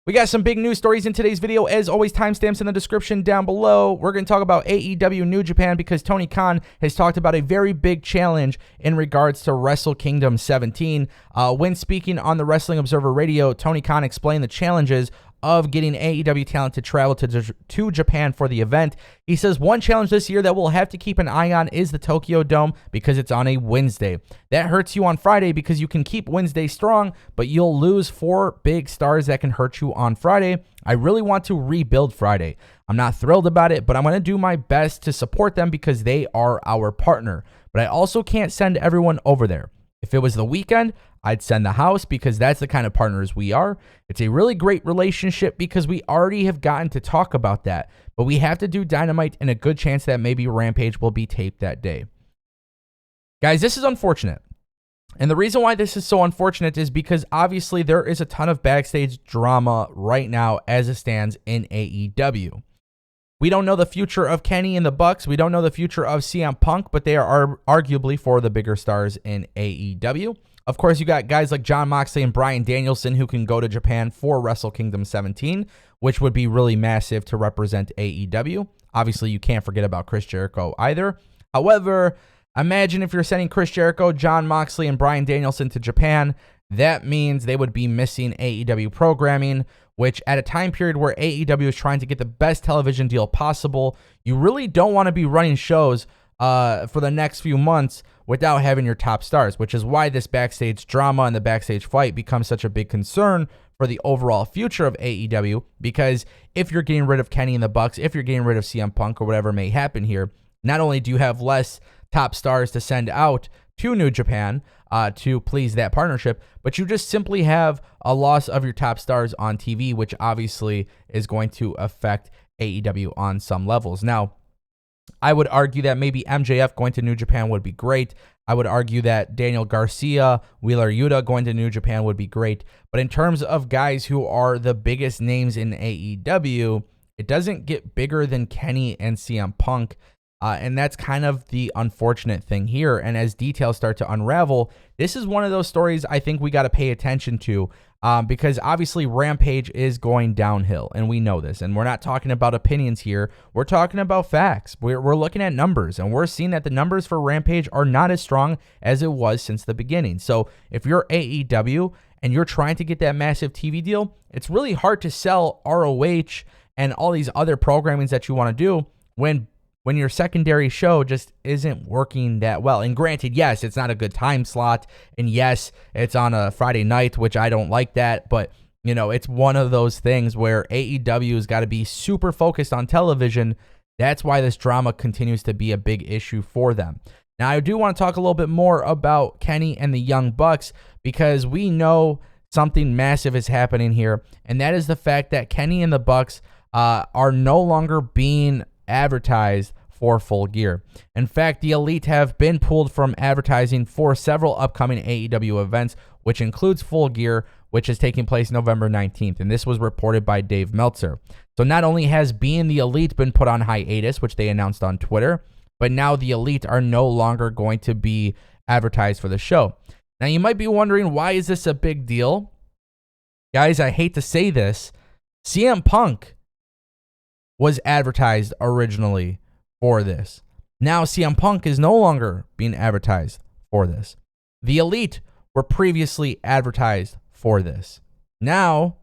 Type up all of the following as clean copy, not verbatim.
We got some big news stories in today's video. As always, timestamps in the description down below. We're going to talk about AEW New Japan because Tony Khan has talked about a very big challenge in regards to Wrestle Kingdom 17. When speaking on the Wrestling Observer Radio, Tony Khan explained the challenges of getting AEW talent to travel to Japan for the event. He says one challenge this year that we'll have to keep an eye on is the Tokyo Dome because it's on a Wednesday. That hurts you on Friday because you can keep Wednesday strong, but you'll lose 4 big stars that can hurt you on Friday. I really want to rebuild Friday. I'm not thrilled about it, but I'm going to do my best to support them because they are our partner. But I also can't send everyone over there. If it was the weekend, I'd send the house because that's the kind of partners we are. It's a really great relationship because we already have gotten to talk about that, but we have to do Dynamite and a good chance that maybe Rampage will be taped that day. Guys, this is unfortunate. And the reason why this is so unfortunate is because obviously there is a ton of backstage drama right now as it stands in AEW. We don't know the future of Kenny and the Bucks. We don't know the future of CM Punk, but they are arguably 4 of the bigger stars in AEW. Of course, you got guys like Jon Moxley and Bryan Danielson who can go to Japan for Wrestle Kingdom 17, which would be really massive to represent AEW. Obviously, you can't forget about Chris Jericho either. However, imagine if you're sending Chris Jericho, Jon Moxley, and Bryan Danielson to Japan. That means they would be missing AEW programming, which at a time period where AEW is trying to get the best television deal possible, you really don't want to be running shows for the next few months without having your top stars, which is why this backstage drama and the backstage fight becomes such a big concern for the overall future of AEW, because if you're getting rid of Kenny and the Bucks, if you're getting rid of CM Punk or whatever may happen here, not only do you have less top stars to send out to New Japan to please that partnership, but you just simply have a loss of your top stars on TV, which obviously is going to affect AEW on some levels. Now, I would argue that maybe MJF going to New Japan would be great. I would argue that Daniel Garcia, Wheeler Yuta going to New Japan would be great. But in terms of guys who are the biggest names in AEW, it doesn't get bigger than Kenny and CM Punk. And that's kind of the unfortunate thing here. And as details start to unravel, this is one of those stories I think we got to pay attention to because obviously Rampage is going downhill, and we know this. And we're not talking about opinions here. We're talking about facts. We're looking at numbers, and we're seeing that the numbers for Rampage are not as strong as it was since the beginning. So if you're AEW and you're trying to get that massive TV deal, it's really hard to sell ROH and all these other programmings that you want to do when your secondary show just isn't working that well. And granted, yes, it's not a good time slot. And yes, it's on a Friday night, which I don't like that. But, you know, it's one of those things where AEW has got to be super focused on television. That's why this drama continues to be a big issue for them. Now, I do want to talk a little bit more about Kenny and the Young Bucks because we know something massive is happening here. And that is the fact that Kenny and the Bucks are no longer being advertised for Full Gear. In fact, the Elite have been pulled from advertising for several upcoming AEW events, which includes Full Gear, which is taking place November 19th. And this was reported by Dave Meltzer. So not only has Being the Elite been put on hiatus, which they announced on Twitter, but now the Elite are no longer going to be advertised for the show. Now you might be wondering, why is this a big deal? Guys, I hate to say this. CM Punk was advertised originally for this. Now CM Punk is no longer being advertised for this. The Elite were previously advertised for this. Now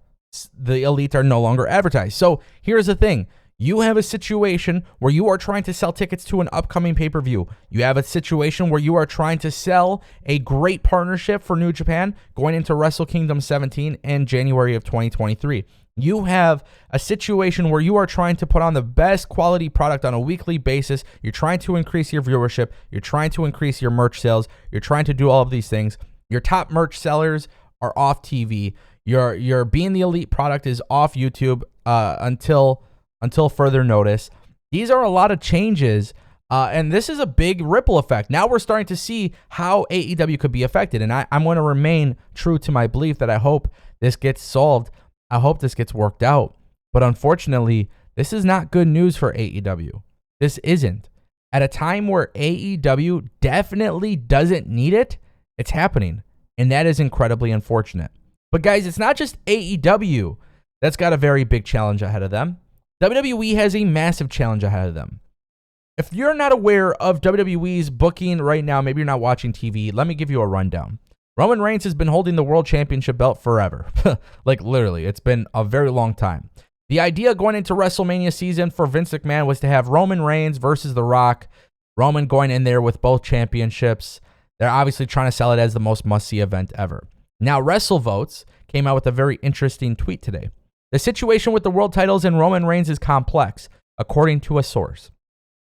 the Elite are no longer advertised. So here's the thing. You have a situation where you are trying to sell tickets to an upcoming pay-per-view. You have a situation where you are trying to sell a great partnership for New Japan going into Wrestle Kingdom 17 in January of 2023. You have a situation where you are trying to put on the best quality product on a weekly basis. You're trying to increase your viewership. You're trying to increase your merch sales. You're trying to do all of these things. Your top merch sellers are off TV. Your Being the Elite product is off YouTube until further notice. These are a lot of changes, and this is a big ripple effect. Now we're starting to see how AEW could be affected, and I'm going to remain true to my belief that I hope this gets solved. I hope this gets worked out. But unfortunately, this is not good news for AEW. This isn't. At a time where AEW definitely doesn't need it, it's happening, and that is incredibly unfortunate. But guys, it's not just AEW That's got a very big challenge ahead of them. WWE has a massive challenge ahead of them. If you're not aware of WWE's booking right now, maybe you're not watching TV, let me give you a rundown. Roman Reigns has been holding the World Championship belt forever. Like literally, it's been a very long time. The idea going into WrestleMania season for Vince McMahon was to have Roman Reigns versus The Rock. Roman going in there with both championships. They're obviously trying to sell it as the most must-see event ever. Now, Wrestle Votes came out with a very interesting tweet today. The situation with the world titles and Roman Reigns is complex, according to a source.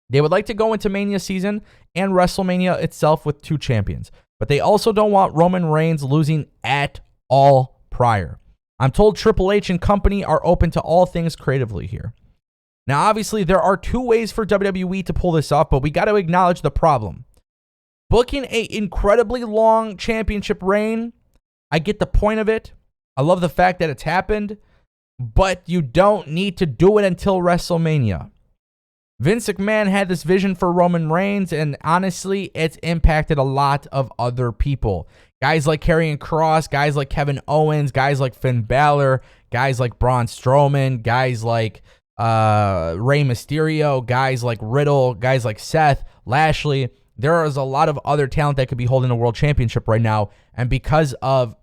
They would like to go into Mania season and WrestleMania itself with 2 champions, but they also don't want Roman Reigns losing at all prior. I'm told Triple H and company are open to all things creatively here. Now, obviously, there are 2 ways for WWE to pull this off, but we got to acknowledge the problem. Booking an incredibly long championship reign, I get the point of it. I love the fact that it's happened, but you don't need to do it until WrestleMania. Vince McMahon had this vision for Roman Reigns, and honestly, it's impacted a lot of other people. Guys like Karrion Kross, guys like Kevin Owens, guys like Finn Balor, guys like Braun Strowman, guys like Rey Mysterio, guys like Riddle, guys like Seth, Lashley. There is a lot of other talent that could be holding a world championship right now, and because of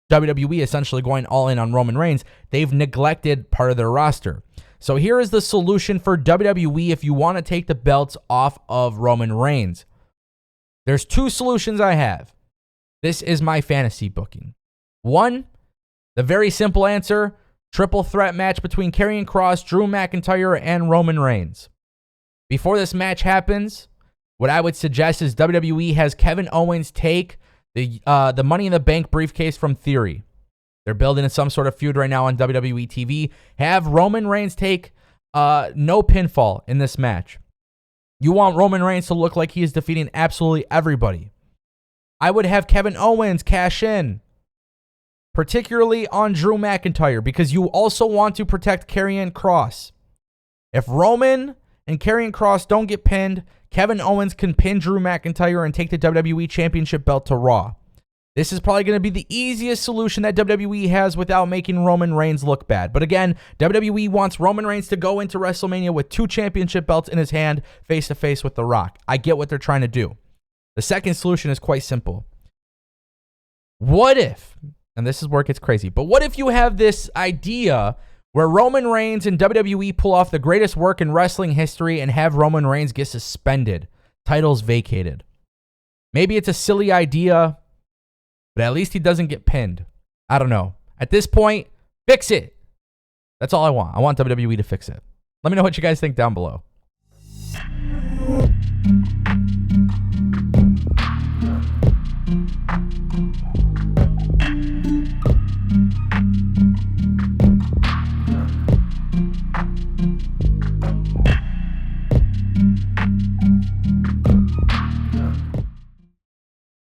WWE essentially going all in on Roman Reigns, they've neglected part of their roster. So here is the solution for WWE if you want to take the belts off of Roman Reigns. There's 2 solutions I have. This is my fantasy booking. 1, the very simple answer, triple threat match between Karrion Kross, Drew McIntyre, and Roman Reigns. Before this match happens, what I would suggest is WWE has Kevin Owens take the Money in the Bank briefcase from Theory. They're building some sort of feud right now on WWE TV. Have Roman Reigns take no pinfall in this match. You want Roman Reigns to look like he is defeating absolutely everybody. I would have Kevin Owens cash in, particularly on Drew McIntyre, because you also want to protect Karrion Kross. If Roman and Karrion Kross don't get pinned, Kevin Owens can pin Drew McIntyre and take the WWE Championship belt to Raw. This is probably going to be the easiest solution that WWE has without making Roman Reigns look bad. But again, WWE wants Roman Reigns to go into WrestleMania with 2 championship belts in his hand, face-to-face with The Rock. I get what they're trying to do. The second solution is quite simple. What if, and this is where it gets crazy, but what if you have this idea where Roman Reigns and WWE pull off the greatest work in wrestling history and have Roman Reigns get suspended, titles vacated? Maybe it's a silly idea, but at least he doesn't get pinned. I don't know. At this point, fix it. That's all I want. I want WWE to fix it. Let me know what you guys think down below.